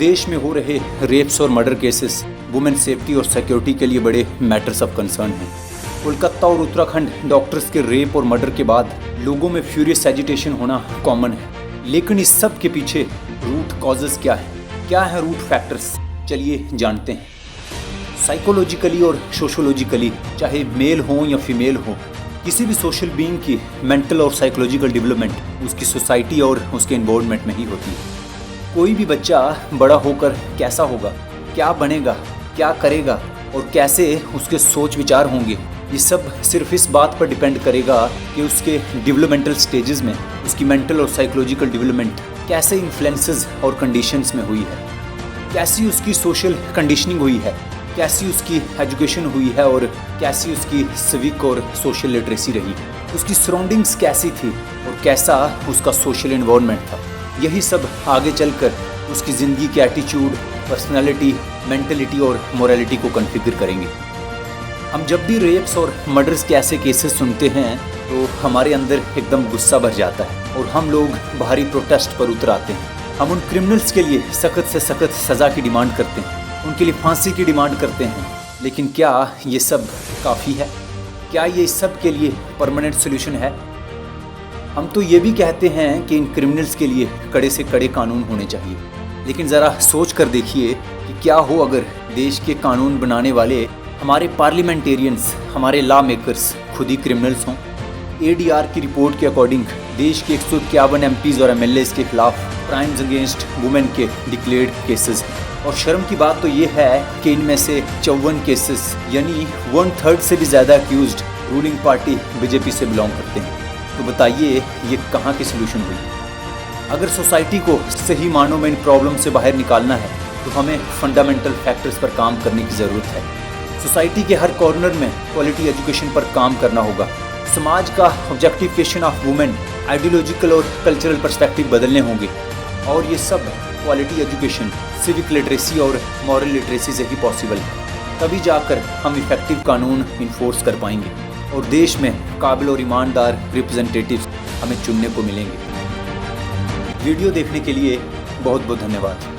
देश में हो रहे रेप्स और मर्डर केसेस वुमेन सेफ्टी और सिक्योरिटी के लिए बड़े मैटर्स ऑफ कंसर्न हैं। कोलकाता और उत्तराखंड डॉक्टर्स के रेप और मर्डर के बाद लोगों में फ्यूरियस एजिटेशन होना कॉमन है। लेकिन इस सब के पीछे रूट कॉजेस क्या है रूट फैक्टर्स, चलिए जानते हैं। साइकोलॉजिकली और सोशोलॉजिकली, चाहे मेल हो या फीमेल हो, किसी भी सोशल बीइंग की मेंटल और साइकोलॉजिकल डेवलपमेंट उसकी सोसाइटी और उसके एनवायरनमेंट में ही होती है। कोई भी बच्चा बड़ा होकर कैसा होगा, क्या बनेगा, क्या करेगा और कैसे उसके सोच विचार होंगे, ये सब सिर्फ इस बात पर डिपेंड करेगा कि उसके डेवलपमेंटल स्टेजेस में उसकी मेंटल और साइकोलॉजिकल डेवलपमेंट कैसे इन्फ्लुएंसेस और कंडीशंस में हुई है, कैसी उसकी सोशल कंडीशनिंग हुई है, कैसी उसकी एजुकेशन हुई है और कैसी उसकी सिविक और सोशल लिटरेसी रही, उसकी सराउंडिंग्स कैसी थी और कैसा उसका सोशल एनवायरनमेंट था। यही सब आगे चलकर उसकी ज़िंदगी के एटीट्यूड, पर्सनालिटी, मेंटलिटी और मोरालिटी को कॉन्फ़िगर करेंगे। हम जब भी रेप्स और मर्डर्स के ऐसे केसेस सुनते हैं तो हमारे अंदर एकदम गुस्सा भर जाता है और हम लोग भारी प्रोटेस्ट पर उतर आते हैं। हम उन क्रिमिनल्स के लिए सख्त से सख्त सज़ा की डिमांड करते हैं, उनके लिए फांसी की डिमांड करते हैं। लेकिन क्या ये सब काफ़ी है? क्या ये इस सब के लिए परमानेंट सोल्यूशन है? हम तो ये भी कहते हैं कि इन क्रिमिनल्स के लिए कड़े से कड़े कानून होने चाहिए। लेकिन ज़रा सोच कर देखिए कि क्या हो अगर देश के कानून बनाने वाले, हमारे पार्लियामेंटेरियंस, हमारे लॉ मेकर्स खुद ही क्रिमिनल्स हों। ADR की रिपोर्ट के अकॉर्डिंग देश के 151 MPs और MLAs के खिलाफ क्राइम्स अगेंस्ट वुमेन के डिक्लेयर्ड केसेस, और शर्म की बात तो ये है कि इनमें से 54 केसेस यानी 1/3 से भी ज़्यादा अक्यूज्ड रूलिंग पार्टी BJP से बिलोंग करते हैं। तो बताइए ये कहाँ की सोल्यूशन हुई? अगर सोसाइटी को सही मानों में इन प्रॉब्लम से बाहर निकालना है तो हमें फंडामेंटल फैक्टर्स पर काम करने की ज़रूरत है। सोसाइटी के हर कॉर्नर में क्वालिटी एजुकेशन पर काम करना होगा। समाज का ऑब्जेक्टिफिकेशन ऑफ वुमेन, आइडियोलॉजिकल और कल्चरल पर्सपेक्टिव बदलने होंगे, और ये सब क्वालिटी एजुकेशन, सिविक लिटरेसी और मॉरल लिटरेसी से ही पॉसिबल है। तभी जाकर हम इफेक्टिव कानून इन्फोर्स कर पाएंगे और देश में काबिल और ईमानदार रिप्रेजेंटेटिव्स हमें चुनने को मिलेंगे। वीडियो देखने के लिए बहुत बहुत धन्यवाद।